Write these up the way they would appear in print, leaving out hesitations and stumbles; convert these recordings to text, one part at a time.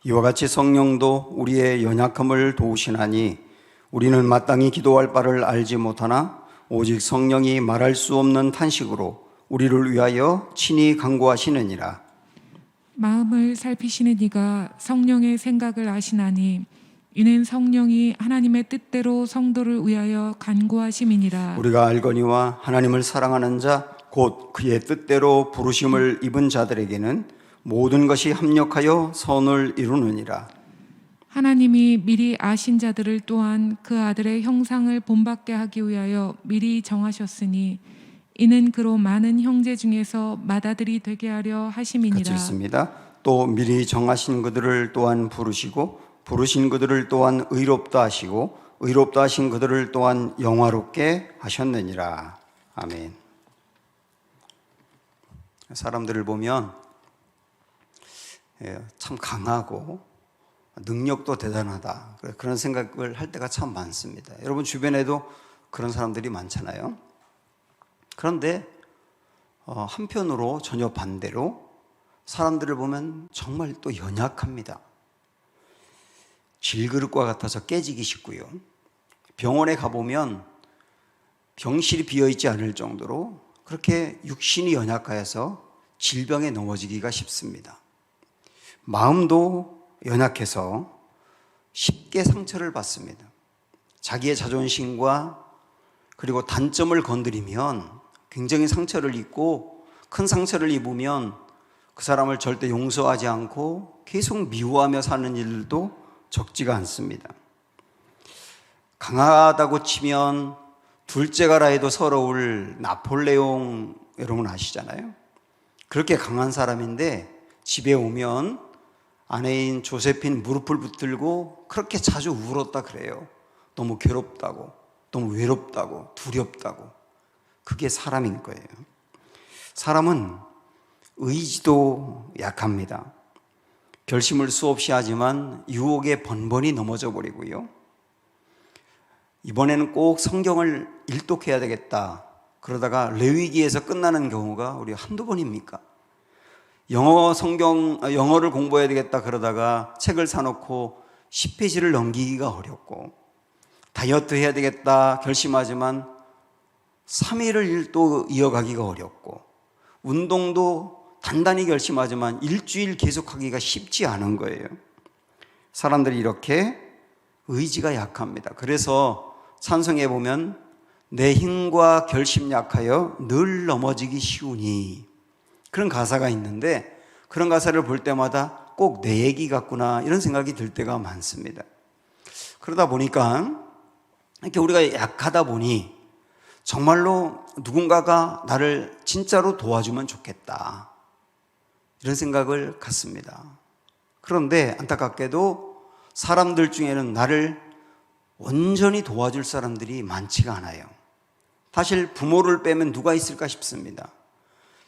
이와 같이 성령도 우리의 연약함을 도우시나니 우리는 마땅히 기도할 바를 알지 못하나 오직 성령이 말할 수 없는 탄식으로 우리를 위하여 친히 간구하시느니라. 마음을 살피시는 이가 성령의 생각을 아시나니 이는 성령이 하나님의 뜻대로 성도를 위하여 간구하심이니라. 우리가 알거니와 하나님을 사랑하는 자 곧 그의 뜻대로 부르심을 입은 자들에게는 모든 것이 합력하여 선을 이루느니라. 하나님이 미리 아신 자들을 또한 그 아들의 형상을 본받게 하기 위하여 미리 정하셨으니 이는 그로 많은 형제 중에서 맏아들이 되게 하려 하심이니라. 같이 읽습니다. 또 미리 정하신 그들을 또한 부르시고 부르신 그들을 또한 의롭다 하시고 의롭다 하신 그들을 또한 영화롭게 하셨느니라. 아멘. 사람들을 보면 참 강하고 능력도 대단하다, 그런 생각을 할 때가 참 많습니다. 여러분 주변에도 그런 사람들이 많잖아요. 그런데 한편으로 전혀 반대로 사람들을 보면 정말 또 연약합니다. 질그릇과 같아서 깨지기 쉽고요. 병원에 가보면 병실이 비어있지 않을 정도로 그렇게 육신이 연약하여서 질병에 넘어지기가 쉽습니다. 마음도 연약해서 쉽게 상처를 받습니다. 자기의 자존심과 그리고 단점을 건드리면 굉장히 상처를 입고 큰 상처를 입으면 그 사람을 절대 용서하지 않고 계속 미워하며 사는 일도 적지가 않습니다. 강하다고 치면 둘째가라 해도 서러울 나폴레옹, 여러분 아시잖아요. 그렇게 강한 사람인데 집에 오면 아내인 조세핀 무릎을 붙들고 그렇게 자주 울었다 그래요. 너무 괴롭다고, 너무 외롭다고, 두렵다고. 그게 사람인 거예요. 사람은 의지도 약합니다. 결심을 수없이 하지만 유혹에 번번이 넘어져 버리고요. 이번에는 꼭 성경을 일독해야 되겠다 그러다가 레위기에서 끝나는 경우가 우리 한두 번입니까? 영어를 공부해야 되겠다 그러다가 책을 사놓고 10페이지를 넘기기가 어렵고, 다이어트 해야 되겠다 결심하지만 3일을 또 이어가기가 어렵고, 운동도 단단히 결심하지만 일주일 계속하기가 쉽지 않은 거예요. 사람들이 이렇게 의지가 약합니다. 그래서 찬송에 보면 내 힘과 결심 약하여 늘 넘어지기 쉬우니, 그런 가사가 있는데 그런 가사를 볼 때마다 꼭 내 얘기 같구나 이런 생각이 들 때가 많습니다. 그러다 보니까 이렇게 우리가 약하다 보니 정말로 누군가가 나를 진짜로 도와주면 좋겠다 이런 생각을 갖습니다. 그런데 안타깝게도 사람들 중에는 나를 온전히 도와줄 사람들이 많지가 않아요. 사실 부모를 빼면 누가 있을까 싶습니다.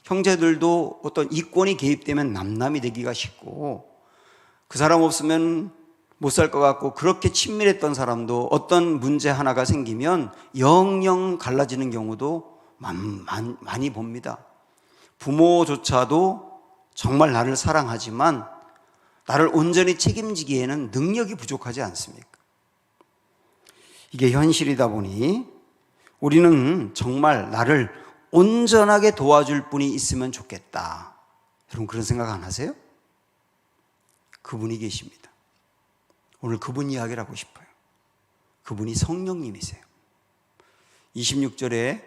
형제들도 어떤 이권이 개입되면 남남이 되기가 쉽고, 그 사람 없으면 못 살 것 같고, 그렇게 친밀했던 사람도 어떤 문제 하나가 생기면 영영 갈라지는 경우도 많이 봅니다. 부모조차도 정말 나를 사랑하지만 나를 온전히 책임지기에는 능력이 부족하지 않습니까? 이게 현실이다 보니 우리는 정말 나를 온전하게 도와줄 분이 있으면 좋겠다. 여러분 그런 생각 안 하세요? 그분이 계십니다. 오늘 그분 이야기를 하고 싶어요. 그분이 성령님이세요. 26절에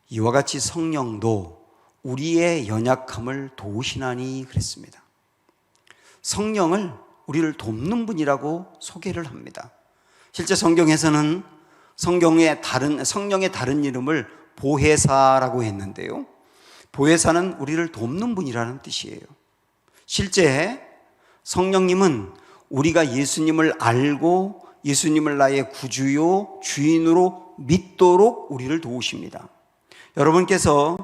이와 같이 성령도 우리의 연약함을 도우시나니 그랬습니다. 성령을 우리를 돕는 분이라고 소개를 합니다. 실제 성경에서는 성령의 다른 이름을 보혜사라고 했는데요. 보혜사는 우리를 돕는 분이라는 뜻이에요. 실제 성령님은 우리가 예수님을 알고 예수님을 나의 구주요 주인으로 믿도록 우리를 도우십니다. 여러분께서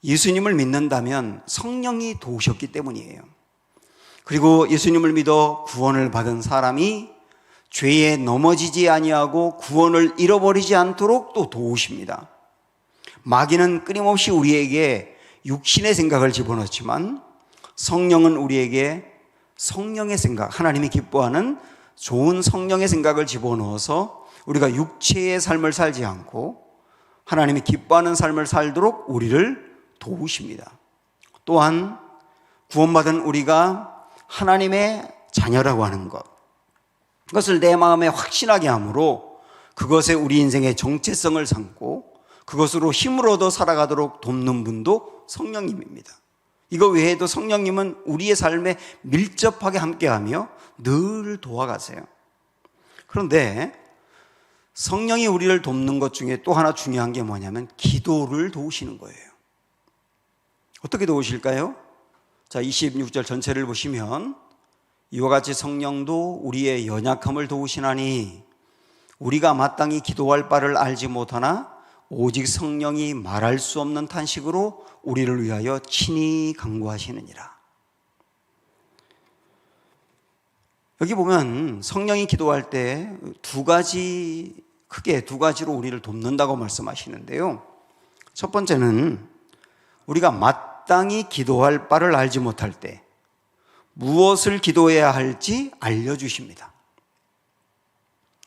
예수님을 믿는다면 성령이 도우셨기 때문이에요. 그리고 예수님을 믿어 구원을 받은 사람이 죄에 넘어지지 아니하고 구원을 잃어버리지 않도록 또 도우십니다. 마귀는 끊임없이 우리에게 육신의 생각을 집어넣지만 성령은 우리에게 성령의 생각, 하나님이 기뻐하는 좋은 성령의 생각을 집어넣어서 우리가 육체의 삶을 살지 않고 하나님이 기뻐하는 삶을 살도록 우리를 도우십니다. 또한 구원받은 우리가 하나님의 자녀라고 하는 것, 그것을 내 마음에 확신하게 함으로 그것에 우리 인생의 정체성을 삼고 그것으로 힘을 얻어 살아가도록 돕는 분도 성령님입니다. 이거 외에도 성령님은 우리의 삶에 밀접하게 함께하며 늘 도와가세요. 그런데 성령이 우리를 돕는 것 중에 또 하나 중요한 게 뭐냐면 기도를 도우시는 거예요. 어떻게 도우실까요? 자, 26절 전체를 보시면 이와 같이 성령도 우리의 연약함을 도우시나니 우리가 마땅히 기도할 바를 알지 못하나 오직 성령이 말할 수 없는 탄식으로 우리를 위하여 친히 간구하시느니라. 여기 보면 성령이 기도할 때 크게 두 가지로 우리를 돕는다고 말씀하시는데요. 첫 번째는 우리가 마땅히 기도할 바를 알지 못할 때 무엇을 기도해야 할지 알려주십니다.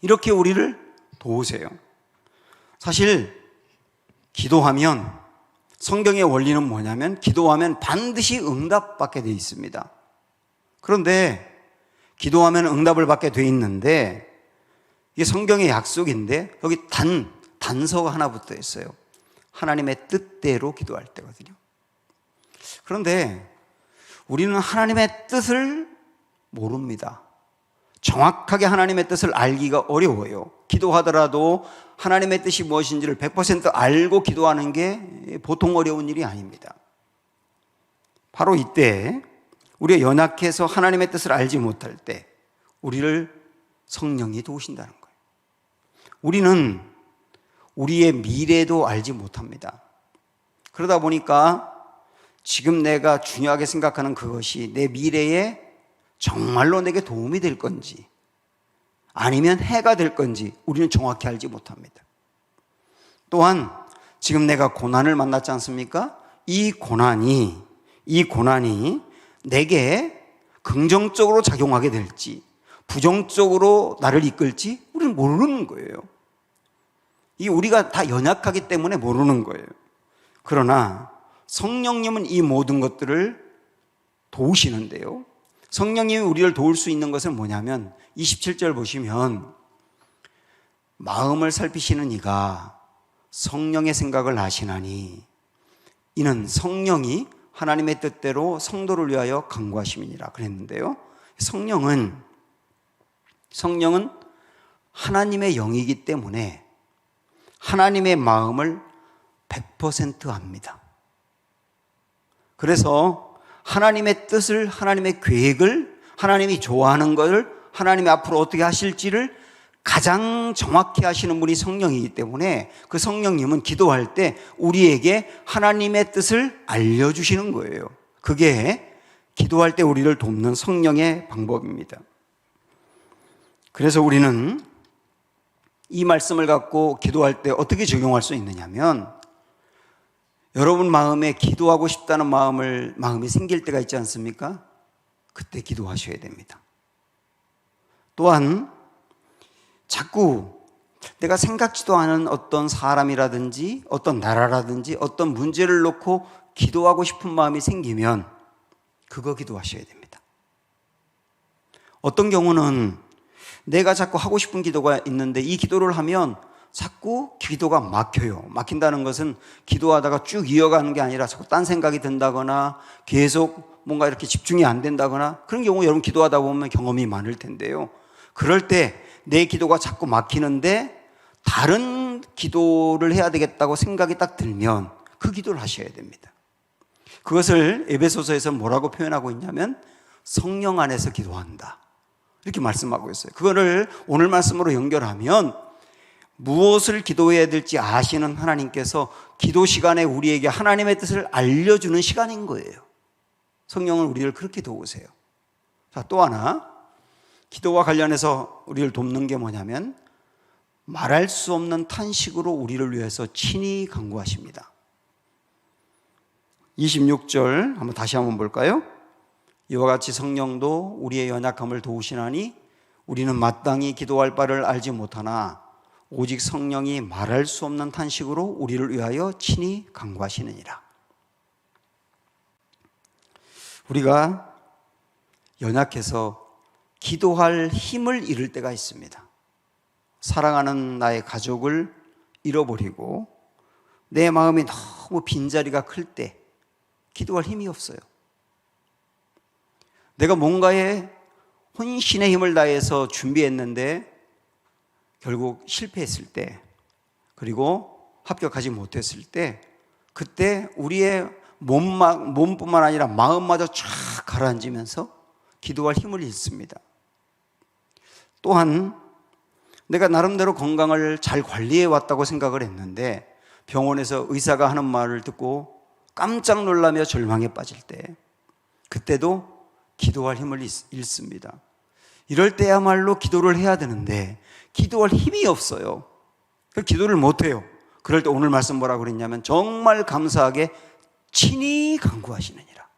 이렇게 우리를 도우세요. 사실 기도하면 성경의 원리는 뭐냐면 기도하면 반드시 응답받게 되어 있습니다. 그런데 기도하면 응답을 받게 되어 있는데 이게 성경의 약속인데 여기 단서가 하나 붙어 있어요. 하나님의 뜻대로 기도할 때거든요. 그런데 우리는 하나님의 뜻을 모릅니다. 정확하게 하나님의 뜻을 알기가 어려워요. 기도하더라도 하나님의 뜻이 무엇인지를 100% 알고 기도하는 게 보통 어려운 일이 아닙니다. 바로 이때 우리가 연약해서 하나님의 뜻을 알지 못할 때 우리를 성령이 도우신다는 거예요. 우리는 우리의 미래도 알지 못합니다. 그러다 보니까 지금 내가 중요하게 생각하는 그것이 내 미래에 정말로 내게 도움이 될 건지 아니면 해가 될 건지 우리는 정확히 알지 못합니다. 또한 지금 내가 고난을 만났지 않습니까? 이 고난이 내게 긍정적으로 작용하게 될지 부정적으로 나를 이끌지 우리는 모르는 거예요. 이 우리가 다 연약하기 때문에 모르는 거예요. 그러나 성령님은 이 모든 것들을 도우시는데요. 성령님이 우리를 도울 수 있는 것은 뭐냐면 27절 보시면 마음을 살피시는 이가 성령의 생각을 아시나니 이는 성령이 하나님의 뜻대로 성도를 위하여 간구하심이니라 그랬는데요. 성령은 하나님의 영이기 때문에 하나님의 마음을 100% 압니다. 그래서 하나님의 뜻을, 하나님의 계획을, 하나님이 좋아하는 것을 하나님이 앞으로 어떻게 하실지를 가장 정확히 하시는 분이 성령이기 때문에 그 성령님은 기도할 때 우리에게 하나님의 뜻을 알려주시는 거예요. 그게 기도할 때 우리를 돕는 성령의 방법입니다. 그래서 우리는 이 말씀을 갖고 기도할 때 어떻게 적용할 수 있느냐면 여러분 마음에 기도하고 싶다는 마음이 생길 때가 있지 않습니까? 그때 기도하셔야 됩니다. 또한 자꾸 내가 생각지도 않은 어떤 사람이라든지 어떤 나라라든지 어떤 문제를 놓고 기도하고 싶은 마음이 생기면 그거 기도하셔야 됩니다. 어떤 경우는 내가 자꾸 하고 싶은 기도가 있는데 이 기도를 하면 자꾸 기도가 막혀요. 막힌다는 것은 기도하다가 쭉 이어가는 게 아니라 자꾸 딴 생각이 든다거나 계속 뭔가 이렇게 집중이 안 된다거나 그런 경우 여러분 기도하다 보면 경험이 많을 텐데요. 그럴 때 내 기도가 자꾸 막히는데 다른 기도를 해야 되겠다고 생각이 딱 들면 그 기도를 하셔야 됩니다. 그것을 에베소서에서 뭐라고 표현하고 있냐면 성령 안에서 기도한다. 이렇게 말씀하고 있어요. 그거를 오늘 말씀으로 연결하면 무엇을 기도해야 될지 아시는 하나님께서 기도 시간에 우리에게 하나님의 뜻을 알려주는 시간인 거예요. 성령은 우리를 그렇게 도우세요. 자, 또 하나 기도와 관련해서 우리를 돕는 게 뭐냐면 말할 수 없는 탄식으로 우리를 위해서 친히 간구하십니다. 26절 다시 한번 볼까요? 이와 같이 성령도 우리의 연약함을 도우시나니 우리는 마땅히 기도할 바를 알지 못하나 오직 성령이 말할 수 없는 탄식으로 우리를 위하여 친히 간구하시느니라. 우리가 연약해서 기도할 힘을 잃을 때가 있습니다. 사랑하는 나의 가족을 잃어버리고 내 마음이 너무 빈자리가 클 때 기도할 힘이 없어요. 내가 뭔가에 혼신의 힘을 다해서 준비했는데 결국 실패했을 때, 그리고 합격하지 못했을 때, 그때 우리의 몸뿐만 아니라 마음마저 쫙 가라앉으면서 기도할 힘을 잃습니다. 또한 내가 나름대로 건강을 잘 관리해 왔다고 생각을 했는데 병원에서 의사가 하는 말을 듣고 깜짝 놀라며 절망에 빠질 때, 그때도 기도할 힘을 잃습니다. 이럴 때야말로 기도를 해야 되는데 기도할 힘이 없어요. 기도를 못해요. 그럴 때 오늘 말씀 뭐라고 그랬냐면 정말 감사하게 친히 간구하시느니라.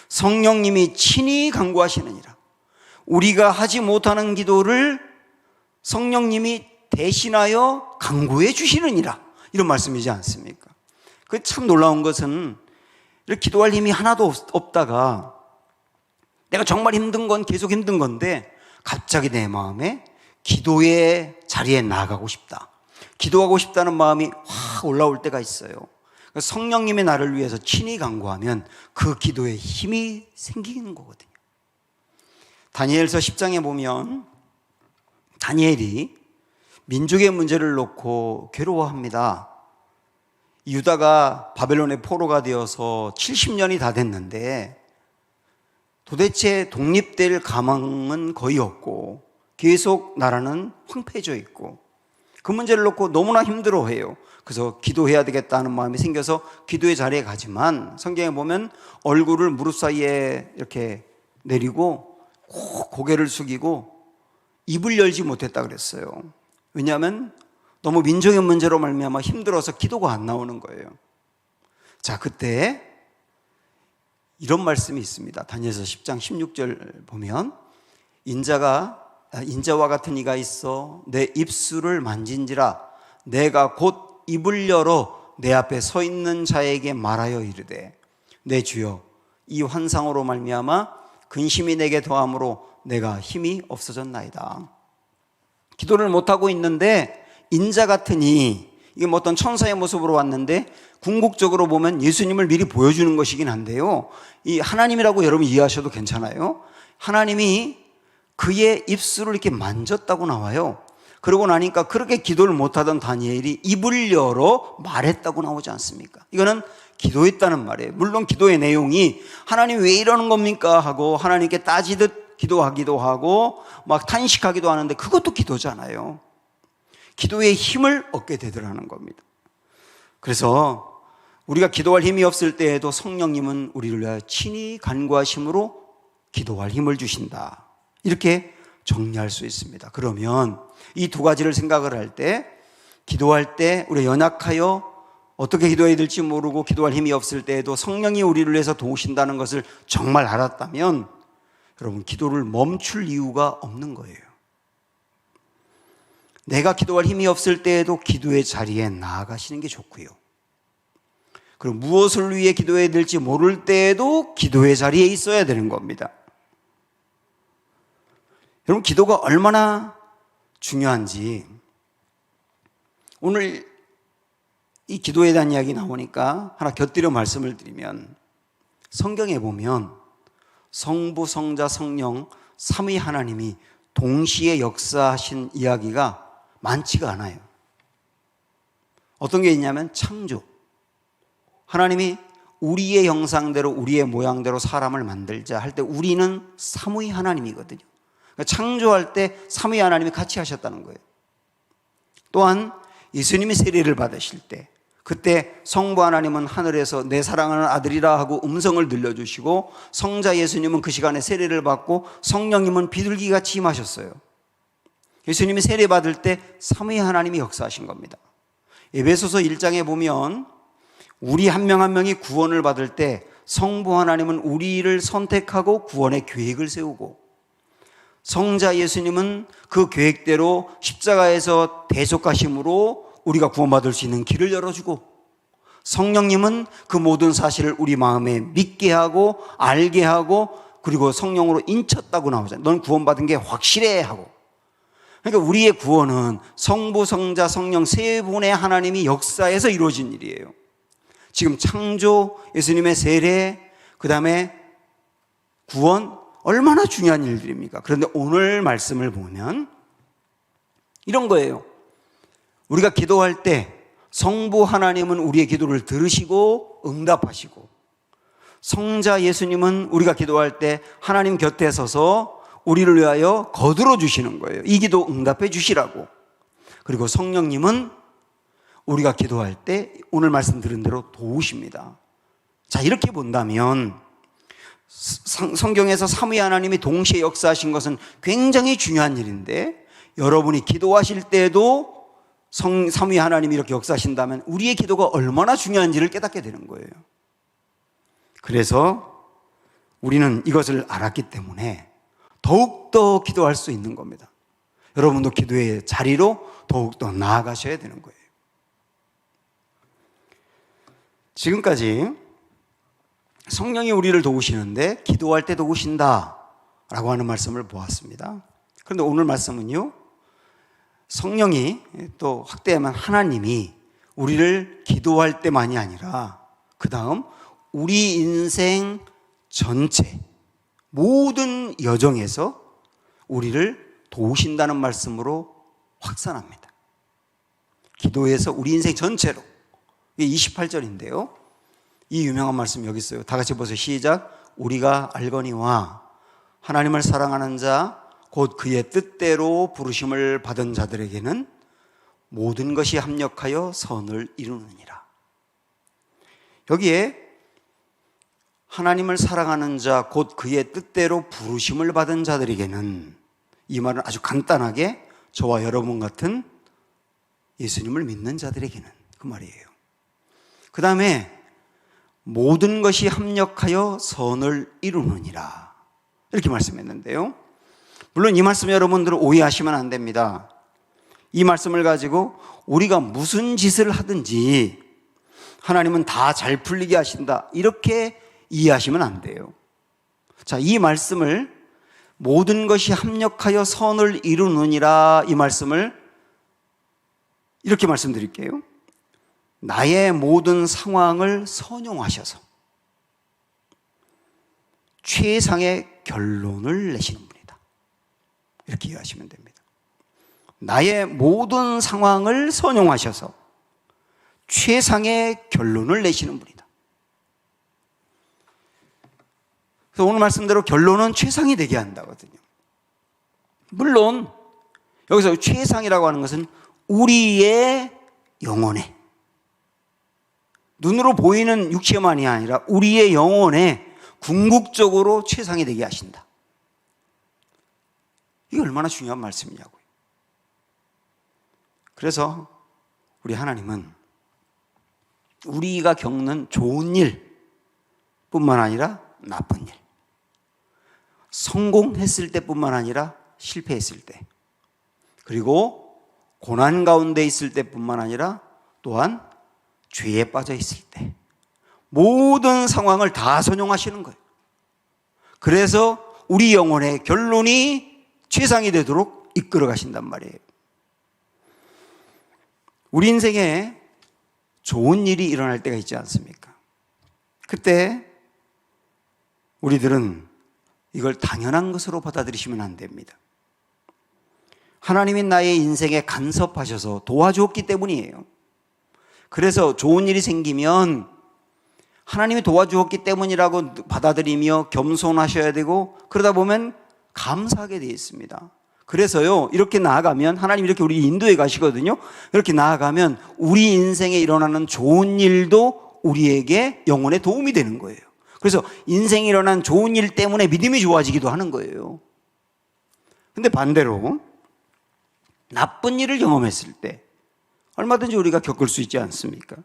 성령님이 친히 간구하시느니라. 우리가 하지 못하는 기도를 성령님이 대신하여 간구해 주시느니라. 이런 말씀이지 않습니까? 그 참 놀라운 것은 이렇게 기도할 힘이 하나도 없다가 내가 정말 힘든 건 계속 힘든 건데 갑자기 내 마음에 기도의 자리에 나가고 싶다, 기도하고 싶다는 마음이 확 올라올 때가 있어요. 성령님이 나를 위해서 친히 간구하면 그 기도에 힘이 생기는 거거든요. 다니엘서 10장에 보면 다니엘이 민족의 문제를 놓고 괴로워합니다. 유다가 바벨론의 포로가 되어서 70년이 다 됐는데 도대체 독립될 가망은 거의 없고 계속 나라는 황폐해져 있고 그 문제를 놓고 너무나 힘들어해요. 그래서 기도해야 되겠다는 마음이 생겨서 기도의 자리에 가지만 성경에 보면 얼굴을 무릎 사이에 이렇게 내리고 꼭 고개를 숙이고 입을 열지 못했다 그랬어요. 왜냐하면 너무 민족의 문제로 말미암아 힘들어서 기도가 안 나오는 거예요. 자, 그때 이런 말씀이 있습니다. 다니엘서 10장 16절 보면 인자와 같은 이가 있어 내 입술을 만진지라 내가 곧 입을 열어 내 앞에 서 있는 자에게 말하여 이르되 내 주여 이 환상으로 말미암아 근심이 내게 더함으로 내가 힘이 없어졌나이다. 기도를 못하고 있는데 인자 같으니, 이게 뭐 어떤 천사의 모습으로 왔는데 궁극적으로 보면 예수님을 미리 보여주는 것이긴 한데요, 이 하나님이라고 여러분 이해하셔도 괜찮아요. 하나님이 그의 입술을 이렇게 만졌다고 나와요. 그러고 나니까 그렇게 기도를 못하던 다니엘이 입을 열어 말했다고 나오지 않습니까? 이거는 기도했다는 말이에요. 물론 기도의 내용이 하나님 왜 이러는 겁니까 하고 하나님께 따지듯 기도하기도 하고 막 탄식하기도 하는데 그것도 기도잖아요. 기도의 힘을 얻게 되더라는 겁니다. 그래서 우리가 기도할 힘이 없을 때에도 성령님은 우리를 위하여 친히 간구하심으로 기도할 힘을 주신다, 이렇게 정리할 수 있습니다. 그러면 이 두 가지를 생각을 할 때, 기도할 때 우리가 연약하여 어떻게 기도해야 될지 모르고 기도할 힘이 없을 때에도 성령이 우리를 위해서 도우신다는 것을 정말 알았다면 여러분, 기도를 멈출 이유가 없는 거예요. 내가 기도할 힘이 없을 때에도 기도의 자리에 나아가시는 게 좋고요. 그리고 무엇을 위해 기도해야 될지 모를 때에도 기도의 자리에 있어야 되는 겁니다. 여러분, 기도가 얼마나 중요한지 오늘 이 기도에 대한 이야기 나오니까 하나 곁들여 말씀을 드리면, 성경에 보면 성부, 성자, 성령 삼위 하나님이 동시에 역사하신 이야기가 많지가 않아요. 어떤 게 있냐면 창조. 하나님이 우리의 형상대로 우리의 모양대로 사람을 만들자 할 때 우리는 삼위 하나님이거든요. 그러니까 창조할 때 삼위 하나님이 같이 하셨다는 거예요. 또한 예수님이 세례를 받으실 때 그때 성부 하나님은 하늘에서 내 사랑하는 아들이라 하고 음성을 들려주시고, 성자 예수님은 그 시간에 세례를 받고 성령님은 비둘기같이 임하셨어요. 예수님이 세례 받을 때 삼위 하나님이 역사하신 겁니다. 에베소서 1장에 보면 우리 한 명 한 명이 구원을 받을 때 성부 하나님은 우리를 선택하고 구원의 계획을 세우고, 성자 예수님은 그 계획대로 십자가에서 대속하심으로 우리가 구원받을 수 있는 길을 열어주고, 성령님은 그 모든 사실을 우리 마음에 믿게 하고 알게 하고, 그리고 성령으로 인쳤다고 나오잖아요. 넌 구원받은 게 확실해 하고. 그러니까 우리의 구원은 성부, 성자, 성령 세 분의 하나님이 역사에서 이루어진 일이에요. 지금 창조, 예수님의 세례, 그 다음에 구원, 얼마나 중요한 일들입니까? 그런데 오늘 말씀을 보면 이런 거예요. 우리가 기도할 때 성부 하나님은 우리의 기도를 들으시고 응답하시고, 성자 예수님은 우리가 기도할 때 하나님 곁에 서서 우리를 위하여 거들어 주시는 거예요. 이 기도 응답해 주시라고. 그리고 성령님은 우리가 기도할 때 오늘 말씀 들은 대로 도우십니다. 자, 이렇게 본다면 성경에서 삼위 하나님이 동시에 역사하신 것은 굉장히 중요한 일인데, 여러분이 기도하실 때도 삼위 하나님이 이렇게 역사하신다면 우리의 기도가 얼마나 중요한지를 깨닫게 되는 거예요. 그래서 우리는 이것을 알았기 때문에 더욱더 기도할 수 있는 겁니다. 여러분도 기도의 자리로 더욱더 나아가셔야 되는 거예요. 지금까지 성령이 우리를 도우시는데 기도할 때 도우신다라고 하는 말씀을 보았습니다. 그런데 오늘 말씀은요, 성령이 또 확대하면 하나님이 우리를 기도할 때만이 아니라 그 다음 우리 인생 전체 모든 여정에서 우리를 도우신다는 말씀으로 확산합니다. 기도에서 우리 인생 전체로. 이게 28절인데요. 이 유명한 말씀 여기 있어요. 다 같이 보세요. 시작. 우리가 알거니와 하나님을 사랑하는 자 곧 그의 뜻대로 부르심을 받은 자들에게는 모든 것이 합력하여 선을 이루느니라. 여기에 하나님을 사랑하는 자 곧 그의 뜻대로 부르심을 받은 자들에게는, 이 말은 아주 간단하게 저와 여러분 같은 예수님을 믿는 자들에게는 그 말이에요. 그 다음에 모든 것이 합력하여 선을 이루느니라 이렇게 말씀했는데요. 물론 이 말씀 여러분들은 오해하시면 안 됩니다. 이 말씀을 가지고 우리가 무슨 짓을 하든지 하나님은 다 잘 풀리게 하신다 이렇게 이해하시면 안 돼요. 자, 이 말씀을 모든 것이 합력하여 선을 이루느니라, 이 말씀을 이렇게 말씀드릴게요. 나의 모든 상황을 선용하셔서 최상의 결론을 내시는 분이다. 이렇게 이해하시면 됩니다. 나의 모든 상황을 선용하셔서 최상의 결론을 내시는 분이다. 그래서 오늘 말씀대로 결론은 최상이 되게 한다거든요. 물론 여기서 최상이라고 하는 것은 우리의 영혼에, 눈으로 보이는 육체만이 아니라 우리의 영혼에 궁극적으로 최상이 되게 하신다. 이게 얼마나 중요한 말씀이냐고요. 그래서 우리 하나님은 우리가 겪는 좋은 일 뿐만 아니라 나쁜 일, 성공했을 때뿐만 아니라 실패했을 때, 그리고 고난 가운데 있을 때뿐만 아니라 또한 죄에 빠져 있을 때, 모든 상황을 다 선용하시는 거예요. 그래서 우리 영혼의 결론이 최상이 되도록 이끌어 가신단 말이에요. 우리 인생에 좋은 일이 일어날 때가 있지 않습니까? 그때 우리들은 이걸 당연한 것으로 받아들이시면 안 됩니다. 하나님이 나의 인생에 간섭하셔서 도와주었기 때문이에요. 그래서 좋은 일이 생기면 하나님이 도와주었기 때문이라고 받아들이며 겸손하셔야 되고, 그러다 보면 감사하게 되어 있습니다. 그래서요, 이렇게 나아가면 하나님 이렇게 우리 인도해 가시거든요. 이렇게 나아가면 우리 인생에 일어나는 좋은 일도 우리에게 영혼에 도움이 되는 거예요. 그래서 인생에 일어난 좋은 일 때문에 믿음이 좋아지기도 하는 거예요. 근데 반대로 나쁜 일을 경험했을 때 얼마든지 우리가 겪을 수 있지 않습니까?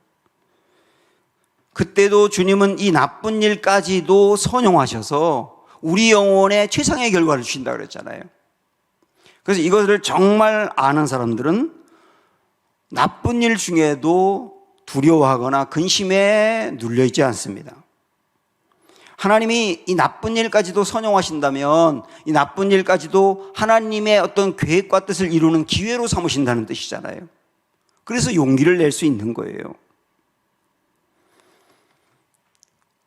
그때도 주님은 이 나쁜 일까지도 선용하셔서 우리 영혼에 최상의 결과를 주신다 그랬잖아요. 그래서 이것을 정말 아는 사람들은 나쁜 일 중에도 두려워하거나 근심에 눌려있지 않습니다. 하나님이 이 나쁜 일까지도 선용하신다면 이 나쁜 일까지도 하나님의 어떤 계획과 뜻을 이루는 기회로 삼으신다는 뜻이잖아요. 그래서 용기를 낼 수 있는 거예요.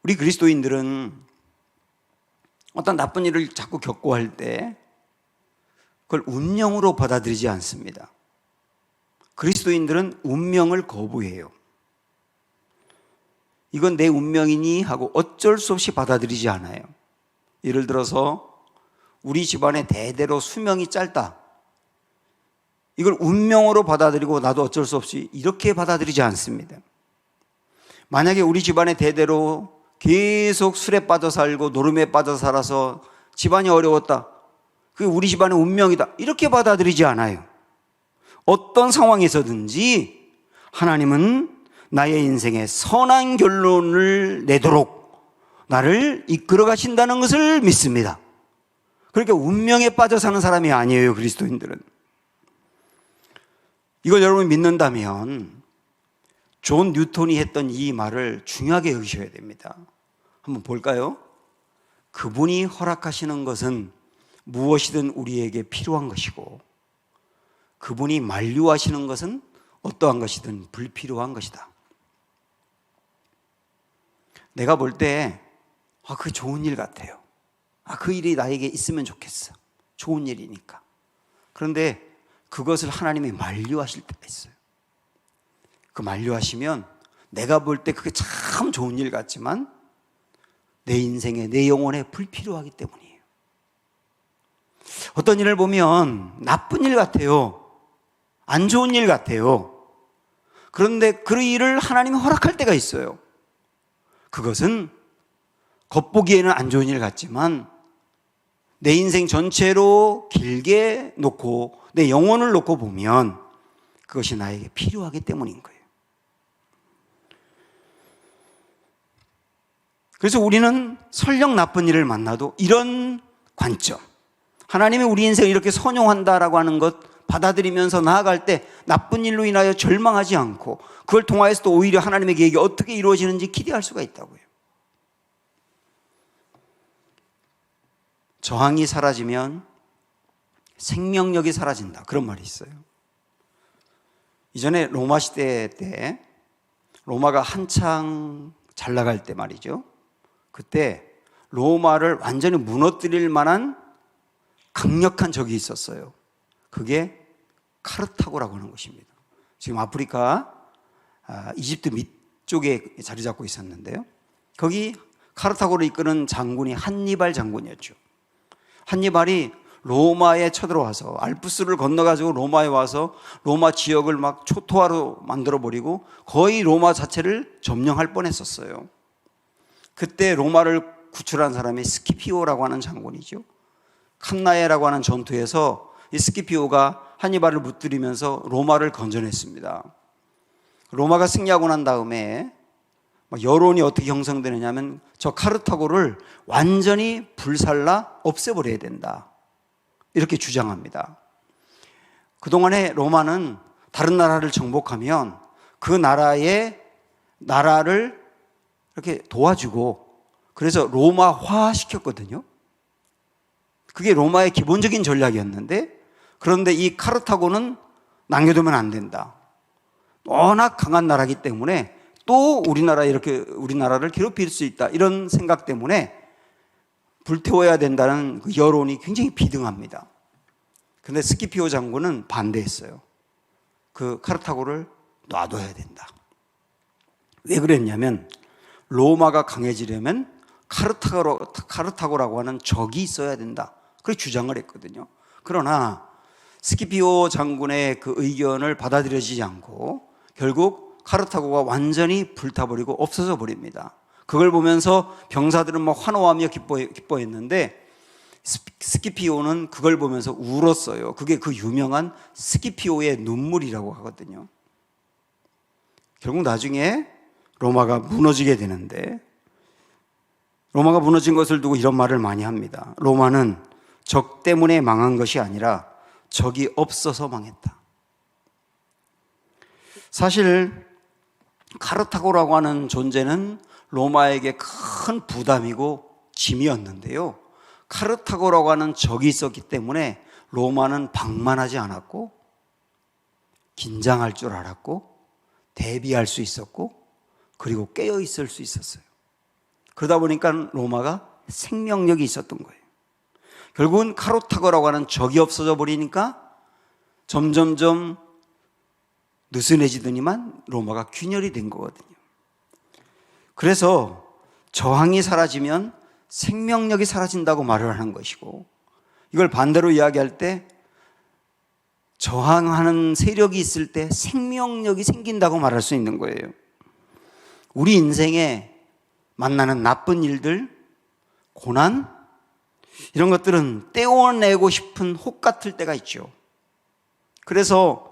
우리 그리스도인들은 어떤 나쁜 일을 자꾸 겪고 할 때 그걸 운명으로 받아들이지 않습니다. 그리스도인들은 운명을 거부해요. 이건 내 운명이니 하고 어쩔 수 없이 받아들이지 않아요. 예를 들어서 우리 집안에 대대로 수명이 짧다. 이걸 운명으로 받아들이고 나도 어쩔 수 없이 이렇게 받아들이지 않습니다. 만약에 우리 집안에 대대로 계속 술에 빠져 살고 노름에 빠져 살아서 집안이 어려웠다. 그게 우리 집안의 운명이다. 이렇게 받아들이지 않아요. 어떤 상황에서든지 하나님은 나의 인생에 선한 결론을 내도록 나를 이끌어 가신다는 것을 믿습니다. 그러니까 운명에 빠져 사는 사람이 아니에요, 그리스도인들은. 이걸 여러분이 믿는다면 존 뉴턴이 했던 이 말을 중요하게 여기셔야 됩니다. 한번 볼까요? 그분이 허락하시는 것은 무엇이든 우리에게 필요한 것이고 그분이 만류하시는 것은 어떠한 것이든 불필요한 것이다. 내가 볼 때 그게 좋은 일 같아요. 그 일이 나에게 있으면 좋겠어. 좋은 일이니까. 그런데 그것을 하나님이 만류하실 때가 있어요. 그 만류하시면 내가 볼 때 그게 참 좋은 일 같지만 내 인생에 내 영혼에 불필요하기 때문이에요. 어떤 일을 보면 나쁜 일 같아요. 안 좋은 일 같아요. 그런데 그 일을 하나님이 허락할 때가 있어요. 그것은 겉보기에는 안 좋은 일 같지만 내 인생 전체로 길게 놓고 내 영혼을 놓고 보면 그것이 나에게 필요하기 때문인 거예요. 그래서 우리는 설령 나쁜 일을 만나도 이런 관점, 하나님이 우리 인생을 이렇게 선용한다라고 하는 것 받아들이면서 나아갈 때 나쁜 일로 인하여 절망하지 않고 그걸 통하여서도 오히려 하나님의 계획이 어떻게 이루어지는지 기대할 수가 있다고요. 저항이 사라지면 생명력이 사라진다. 그런 말이 있어요. 이전에 로마 시대 때 로마가 한창 잘 나갈 때 말이죠. 그때 로마를 완전히 무너뜨릴 만한 강력한 적이 있었어요. 그게 카르타고라고 하는 것입니다. 지금 아프리카 이집트 밑쪽에 자리 잡고 있었는데요. 거기 카르타고를 이끄는 장군이 한니발 장군이었죠. 한니발이 로마에 쳐들어와서 알프스를 건너가지고 로마에 와서 로마 지역을 막 초토화로 만들어버리고 거의 로마 자체를 점령할 뻔했었어요. 그때 로마를 구출한 사람이 스키피오라고 하는 장군이죠. 칸나에라고 하는 전투에서 이 스키피오가 한니발을 무찌르면서 로마를 건져냈습니다. 로마가 승리하고 난 다음에 여론이 어떻게 형성되느냐면 저 카르타고를 완전히 불살라 없애버려야 된다. 이렇게 주장합니다. 그동안에 로마는 다른 나라를 정복하면 그 나라를 이렇게 도와주고 그래서 로마화 시켰거든요. 그게 로마의 기본적인 전략이었는데 그런데 이 카르타고는 남겨두면 안 된다. 워낙 강한 나라이기 때문에 또 우리나라를 괴롭힐 수 있다. 이런 생각 때문에 불태워야 된다는 그 여론이 굉장히 비등합니다. 그런데 스키피오 장군은 반대했어요. 그 카르타고를 놔둬야 된다. 왜 그랬냐면 로마가 강해지려면 카르타고라고 하는 적이 있어야 된다. 그렇게 주장을 했거든요. 그러나 스키피오 장군의 그 의견을 받아들여지지 않고 결국 카르타고가 완전히 불타버리고 없어져 버립니다. 그걸 보면서 병사들은 막 환호하며 기뻐했는데 스키피오는 그걸 보면서 울었어요. 그게 그 유명한 스키피오의 눈물이라고 하거든요. 결국 나중에 로마가 무너지게 되는데, 로마가 무너진 것을 두고 이런 말을 많이 합니다. 로마는 적 때문에 망한 것이 아니라 적이 없어서 망했다. 사실 카르타고라고 하는 존재는 로마에게 큰 부담이고 짐이었는데요, 카르타고라고 하는 적이 있었기 때문에 로마는 방만하지 않았고 긴장할 줄 알았고 대비할 수 있었고 그리고 깨어 있을 수 있었어요. 그러다 보니까 로마가 생명력이 있었던 거예요. 결국은 카르타고라고 하는 적이 없어져 버리니까 점점점 느슨해지더니만 로마가 균열이 된 거거든요. 그래서 저항이 사라지면 생명력이 사라진다고 말을 하는 것이고, 이걸 반대로 이야기할 때 저항하는 세력이 있을 때 생명력이 생긴다고 말할 수 있는 거예요. 우리 인생에 만나는 나쁜 일들, 고난, 이런 것들은 떼어내고 싶은 혹 같을 때가 있죠. 그래서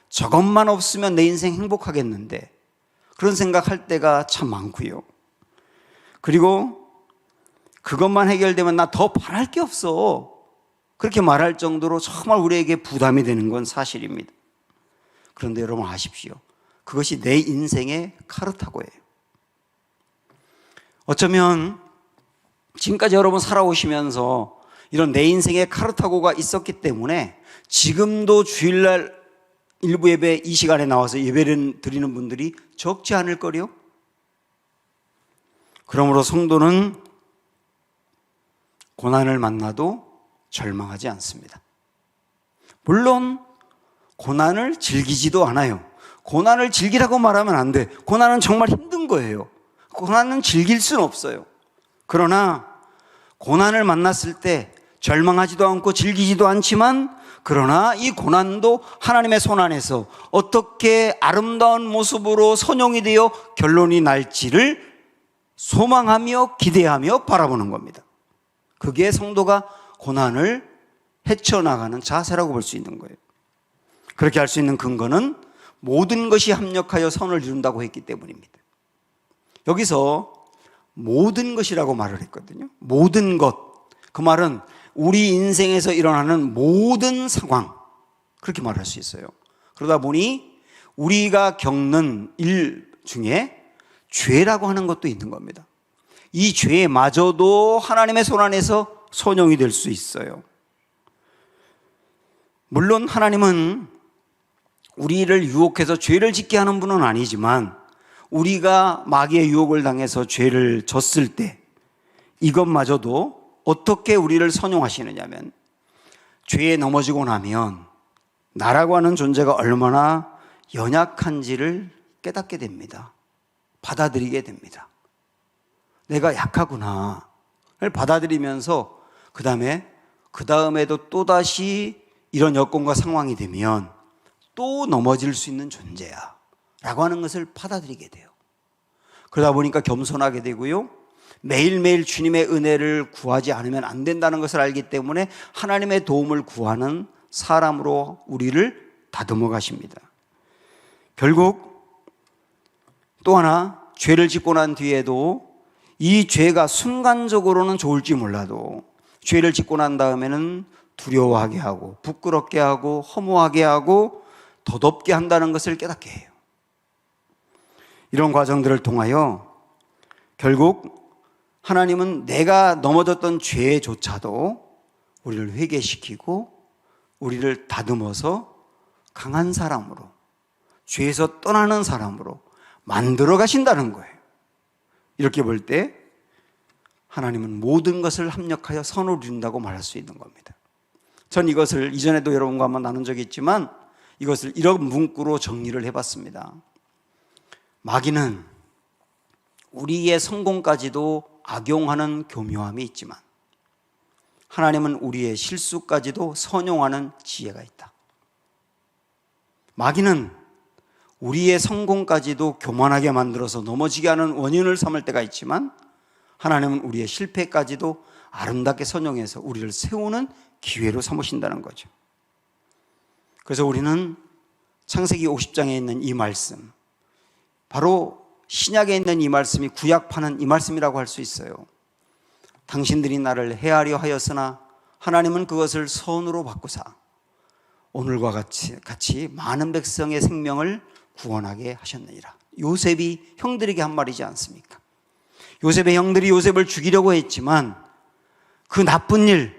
저것만 없으면 내 인생 행복하겠는데 그런 생각할 때가 참 많고요. 그리고 그것만 해결되면 나 더 바랄 게 없어, 그렇게 말할 정도로 정말 우리에게 부담이 되는 건 사실입니다. 그런데 여러분 아십시오, 그것이 내 인생의 카르타고예요. 어쩌면 지금까지 여러분 살아오시면서 이런 내 인생의 카르타고가 있었기 때문에 지금도 주일날 일부 예배 이 시간에 나와서 예배를 드리는 분들이 적지 않을 거요. 그러므로 성도는 고난을 만나도 절망하지 않습니다. 물론 고난을 즐기지도 않아요. 고난을 즐기라고 말하면 안 돼. 고난은 정말 힘든 거예요. 고난은 즐길 수는 없어요. 그러나 고난을 만났을 때 절망하지도 않고 즐기지도 않지만, 그러나 이 고난도 하나님의 손 안에서 어떻게 아름다운 모습으로 선용이 되어 결론이 날지를 소망하며 기대하며 바라보는 겁니다. 그게 성도가 고난을 헤쳐나가는 자세라고 볼 수 있는 거예요. 그렇게 할 수 있는 근거는 모든 것이 합력하여 선을 이룬다고 했기 때문입니다. 여기서 모든 것이라고 말을 했거든요. 모든 것, 그 말은 우리 인생에서 일어나는 모든 상황, 그렇게 말할 수 있어요. 그러다 보니 우리가 겪는 일 중에 죄라고 하는 것도 있는 겁니다. 이 죄마저도 하나님의 손 안에서 선용이 될 수 있어요. 물론 하나님은 우리를 유혹해서 죄를 짓게 하는 분은 아니지만, 우리가 마귀의 유혹을 당해서 죄를 졌을 때 이것마저도 어떻게 우리를 선용하시느냐면, 죄에 넘어지고 나면 나라고 하는 존재가 얼마나 연약한지를 깨닫게 됩니다. 받아들이게 됩니다. 내가 약하구나 를 받아들이면서 그 다음에도 또다시 이런 여건과 상황이 되면 또 넘어질 수 있는 존재야 라고 하는 것을 받아들이게 돼요. 그러다 보니까 겸손하게 되고요, 매일매일 주님의 은혜를 구하지 않으면 안 된다는 것을 알기 때문에 하나님의 도움을 구하는 사람으로 우리를 다듬어 가십니다. 결국 또 하나, 죄를 짓고 난 뒤에도 이 죄가 순간적으로는 좋을지 몰라도 죄를 짓고 난 다음에는 두려워하게 하고 부끄럽게 하고 허무하게 하고 더덥게 한다는 것을 깨닫게 해요. 이런 과정들을 통하여 결국 하나님은 내가 넘어졌던 죄조차도 우리를 회개시키고 우리를 다듬어서 강한 사람으로, 죄에서 떠나는 사람으로 만들어 가신다는 거예요. 이렇게 볼 때 하나님은 모든 것을 합력하여 선을 이룬다고 말할 수 있는 겁니다. 전 이것을 이전에도 여러분과 한번 나눈 적이 있지만 이것을 이런 문구로 정리를 해봤습니다. 마귀는 우리의 성공까지도 악용하는 교묘함이 있지만 하나님은 우리의 실수까지도 선용하는 지혜가 있다. 마귀는 우리의 성공까지도 교만하게 만들어서 넘어지게 하는 원인을 삼을 때가 있지만 하나님은 우리의 실패까지도 아름답게 선용해서 우리를 세우는 기회로 삼으신다는 거죠. 그래서 우리는 창세기 50장에 있는 이 말씀, 바로 신약에 있는 이 말씀이 구약파는 이 말씀이라고 할 수 있어요. 당신들이 나를 해하려 하였으나 하나님은 그것을 선으로 바꾸사 오늘과 같이 많은 백성의 생명을 구원하게 하셨느니라. 요셉이 형들에게 한 말이지 않습니까? 요셉의 형들이 요셉을 죽이려고 했지만 그 나쁜 일,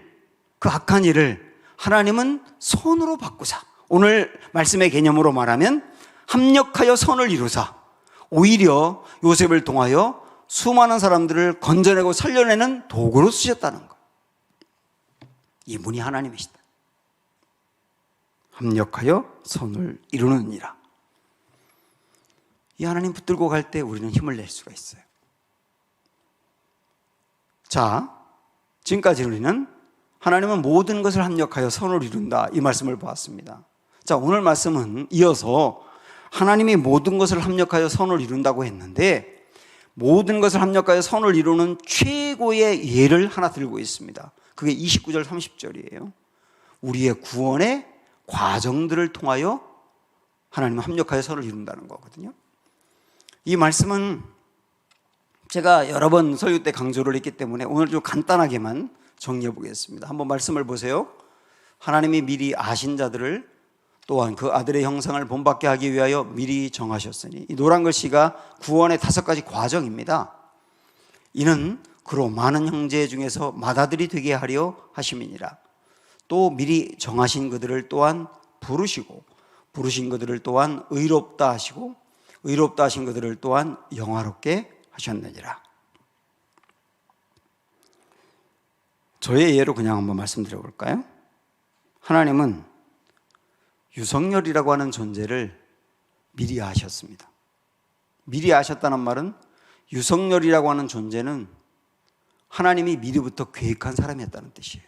그 악한 일을 하나님은 선으로 바꾸사, 오늘 말씀의 개념으로 말하면 합력하여 선을 이루사 오히려 요셉을 통하여 수많은 사람들을 건져내고 살려내는 도구로 쓰셨다는 것. 이분이 하나님이시다. 합력하여 선을 이루느니라. 이 하나님 붙들고 갈 때 우리는 힘을 낼 수가 있어요. 자, 지금까지 우리는 하나님은 모든 것을 합력하여 선을 이룬다, 이 말씀을 보았습니다. 자, 오늘 말씀은 이어서 하나님이 모든 것을 합력하여 선을 이룬다고 했는데 모든 것을 합력하여 선을 이루는 최고의 예를 하나 들고 있습니다. 그게 29절 30절이에요. 우리의 구원의 과정들을 통하여 하나님은 합력하여 선을 이룬다는 거거든요. 이 말씀은 제가 여러 번 설교 때 강조를 했기 때문에 오늘 좀 간단하게만 정리해 보겠습니다. 한번 말씀을 보세요. 하나님이 미리 아신 자들을 또한 그 아들의 형상을 본받게 하기 위하여 미리 정하셨으니, 이 노란 글씨가 구원의 5가지 과정입니다. 이는 그로 많은 형제 중에서 맏아들이 되게 하려 하심이니라. 또 미리 정하신 그들을 또한 부르시고 부르신 그들을 또한 의롭다 하시고 의롭다 하신 그들을 또한 영화롭게 하셨느니라. 저의 예로 그냥 한번 말씀드려 볼까요? 하나님은 유석열이라고 하는 존재를 미리 아셨습니다. 미리 아셨다는 말은 유석열이라고 하는 존재는 하나님이 미리부터 계획한 사람이었다는 뜻이에요.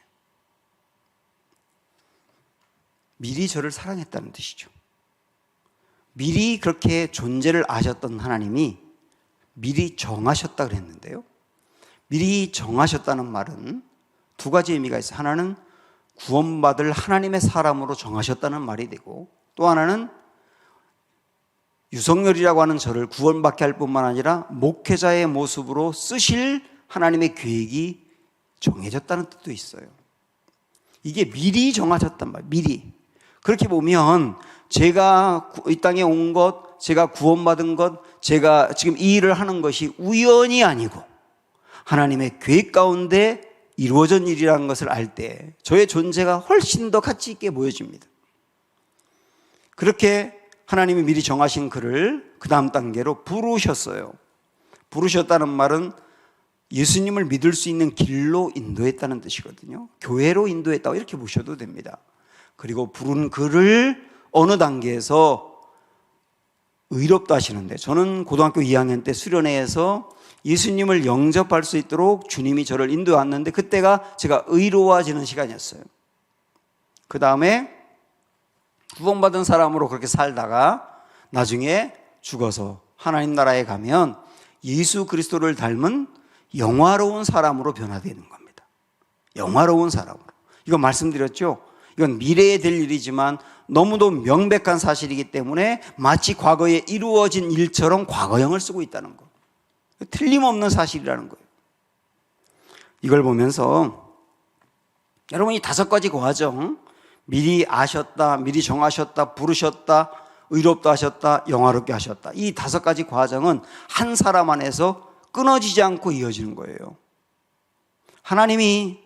미리 저를 사랑했다는 뜻이죠. 미리 그렇게 존재를 아셨던 하나님이 미리 정하셨다 그랬는데요. 미리 정하셨다는 말은 2가지 의미가 있어요. 하나는 구원받을 하나님의 사람으로 정하셨다는 말이 되고, 또 하나는 유석열이라고 하는 저를 구원받게 할 뿐만 아니라 목회자의 모습으로 쓰실 하나님의 계획이 정해졌다는 뜻도 있어요. 이게 미리 정하셨단 말이에요. 미리. 그렇게 보면 제가 이 땅에 온 것, 제가 구원받은 것, 제가 지금 이 일을 하는 것이 우연이 아니고 하나님의 계획 가운데 이루어진 일이라는 것을 알 때 저의 존재가 훨씬 더 가치 있게 보여집니다. 그렇게 하나님이 미리 정하신 그를 그 다음 단계로 부르셨어요. 부르셨다는 말은 예수님을 믿을 수 있는 길로 인도했다는 뜻이거든요. 교회로 인도했다고 이렇게 보셔도 됩니다. 그리고 부른 그를 어느 단계에서 의롭다 하시는데, 저는 고등학교 2학년 때 수련회에서 예수님을 영접할 수 있도록 주님이 저를 인도해 왔는데 그때가 제가 의로워지는 시간이었어요. 그 다음에 구원받은 사람으로 그렇게 살다가 나중에 죽어서 하나님 나라에 가면 예수 그리스도를 닮은 영화로운 사람으로 변화되는 겁니다. 영화로운 사람으로. 이거 말씀드렸죠? 이건 미래에 될 일이지만 너무도 명백한 사실이기 때문에 마치 과거에 이루어진 일처럼 과거형을 쓰고 있다는 거. 틀림없는 사실이라는 거예요. 이걸 보면서 여러분, 이 5가지 과정, 미리 아셨다, 미리 정하셨다, 부르셨다, 의롭다 하셨다, 영화롭게 하셨다, 이 5가지 과정은 한 사람 안에서 끊어지지 않고 이어지는 거예요. 하나님이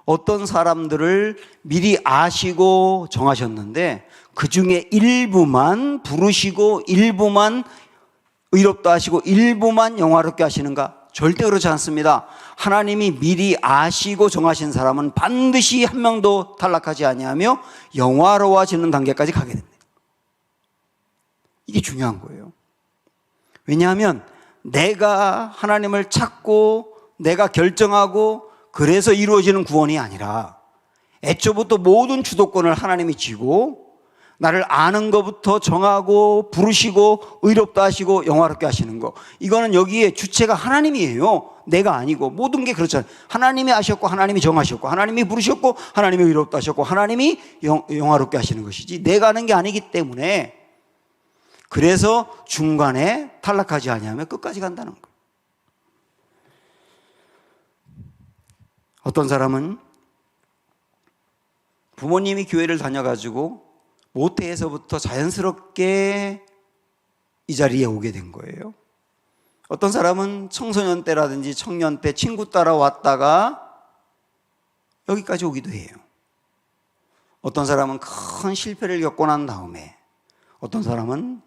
어떤 사람들을 미리 아시고 정하셨는데 그 중에 일부만 부르시고 일부만 의롭다 하시고 일부만 영화롭게 하시는가? 절대 그렇지 않습니다. 하나님이 미리 아시고 정하신 사람은 반드시 한 명도 탈락하지 아니하며 영화로워지는 단계까지 가게 됩니다. 이게 중요한 거예요. 왜냐하면 내가 하나님을 찾고 내가 결정하고 그래서 이루어지는 구원이 아니라 애초부터 모든 주도권을 하나님이 쥐고 나를 아는 것부터 정하고 부르시고 의롭다 하시고 영화롭게 하시는 거, 이거는 여기에 주체가 하나님이에요. 내가 아니고. 모든 게 그렇잖아요. 하나님이 아셨고 하나님이 정하셨고 하나님이 부르셨고 하나님이 의롭다 하셨고 하나님이 영화롭게 하시는 것이지 내가 하는 게 아니기 때문에 그래서 중간에 탈락하지 아니하면 끝까지 간다는 거예요. 어떤 사람은 부모님이 교회를 다녀가지고 모태에서부터 자연스럽게 이 자리에 오게 된 거예요. 어떤 사람은 청소년 때라든지 청년 때 친구 따라 왔다가 여기까지 오기도 해요. 어떤 사람은 큰 실패를 겪고 난 다음에, 어떤 사람은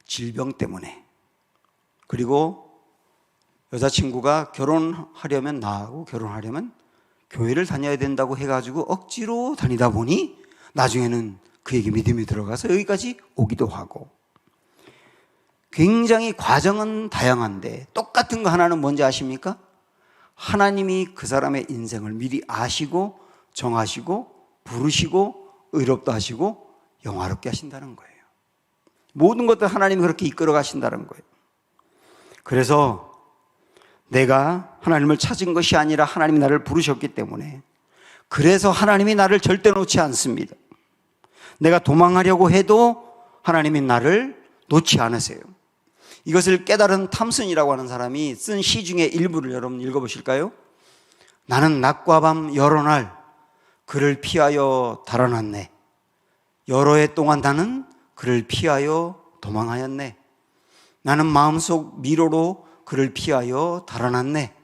질병 때문에, 그리고 여자친구가 결혼하려면 나하고 결혼하려면 교회를 다녀야 된다고 해가지고 억지로 다니다 보니 나중에는 그에게 믿음이 들어가서 여기까지 오기도 하고, 굉장히 과정은 다양한데 똑같은 거 하나는 뭔지 아십니까? 하나님이 그 사람의 인생을 미리 아시고 정하시고 부르시고 의롭다 하시고 영화롭게 하신다는 거예요. 모든 것들 하나님이 그렇게 이끌어 가신다는 거예요. 그래서 내가 하나님을 찾은 것이 아니라 하나님이 나를 부르셨기 때문에, 그래서 하나님이 나를 절대 놓지 않습니다. 내가 도망하려고 해도 하나님이 나를 놓지 않으세요. 이것을 깨달은 탐슨이라고 하는 사람이 쓴 시 중에 일부를 여러분 읽어보실까요? 나는 낮과 밤 여러 날 그를 피하여 달아났네. 여러 해 동안 나는 그를 피하여 도망하였네. 나는 마음속 미로로 그를 피하여 달아났네.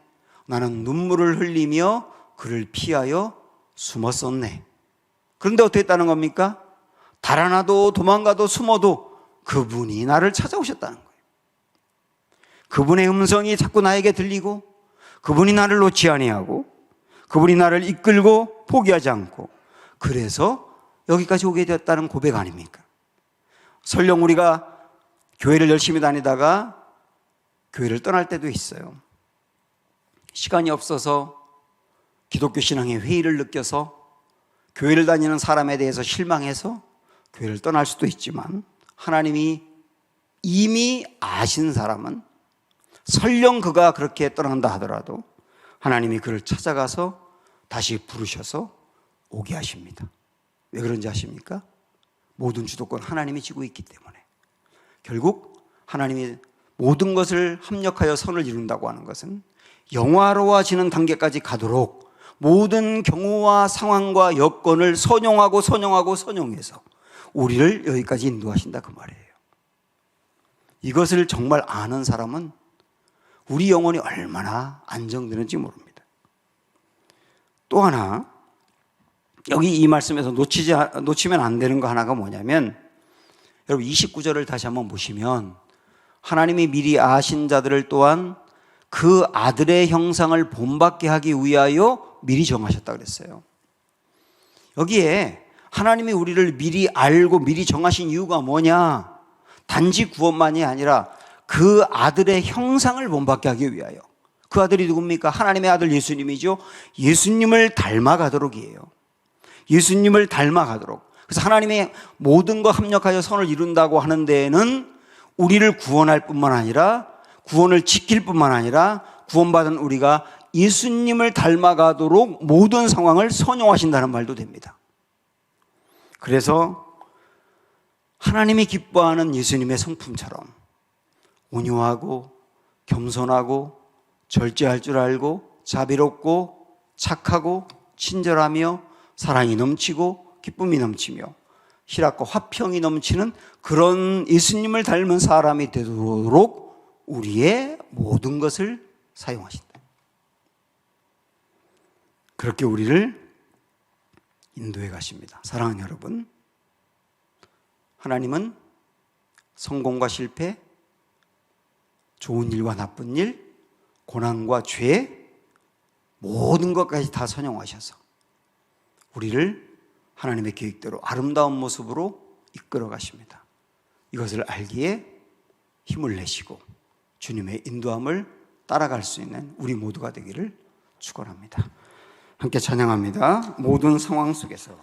나는 눈물을 흘리며 그를 피하여 숨었었네. 그런데 어떻게 했다는 겁니까? 달아나도 도망가도 숨어도 그분이 나를 찾아오셨다는 거예요. 그분의 음성이 자꾸 나에게 들리고, 그분이 나를 놓지 아니하고, 그분이 나를 이끌고 포기하지 않고, 그래서 여기까지 오게 되었다는 고백 아닙니까? 설령 우리가 교회를 열심히 다니다가 교회를 떠날 때도 있어요. 시간이 없어서 기독교 신앙의 회의를 느껴서 교회를 다니는 사람에 대해서 실망해서 교회를 떠날 수도 있지만, 하나님이 이미 아신 사람은 설령 그가 그렇게 떠난다 하더라도 하나님이 그를 찾아가서 다시 부르셔서 오게 하십니다. 왜 그런지 아십니까? 모든 주도권 하나님이 지고 있기 때문에. 결국 하나님이 모든 것을 합력하여 선을 이룬다고 하는 것은 영화로워지는 단계까지 가도록 모든 경우와 상황과 여건을 선용해서 우리를 여기까지 인도하신다, 그 말이에요. 이것을 정말 아는 사람은 우리 영혼이 얼마나 안정되는지 모릅니다. 또 하나, 여기 이 말씀에서 놓치면 안 되는 거 하나가 뭐냐면, 여러분 29절을 다시 한번 보시면 하나님이 미리 아신 자들을 또한 그 아들의 형상을 본받게 하기 위하여 미리 정하셨다 그랬어요. 여기에 하나님이 우리를 미리 알고 미리 정하신 이유가 뭐냐? 단지 구원만이 아니라 그 아들의 형상을 본받게 하기 위하여. 그 아들이 누굽니까? 하나님의 아들 예수님이죠. 예수님을 닮아가도록이에요. 예수님을 닮아가도록. 그래서 하나님의 모든 것 합력하여 선을 이룬다고 하는 데에는 우리를 구원할 뿐만 아니라, 구원을 지킬 뿐만 아니라, 구원받은 우리가 예수님을 닮아가도록 모든 상황을 선용하신다는 말도 됩니다. 그래서 하나님이 기뻐하는 예수님의 성품처럼 온유하고 겸손하고 절제할 줄 알고 자비롭고 착하고 친절하며 사랑이 넘치고 기쁨이 넘치며 희락과 화평이 넘치는 그런 예수님을 닮은 사람이 되도록 우리의 모든 것을 사용하신다. 그렇게 우리를 인도해 가십니다. 사랑하는 여러분, 하나님은 성공과 실패, 좋은 일과 나쁜 일, 고난과 죄, 모든 것까지 다 선용하셔서 우리를 하나님의 계획대로 아름다운 모습으로 이끌어 가십니다. 이것을 알기에 힘을 내시고 주님의 인도함을 따라갈 수 있는 우리 모두가 되기를 축원합니다. 함께 찬양합니다. 모든 상황 속에서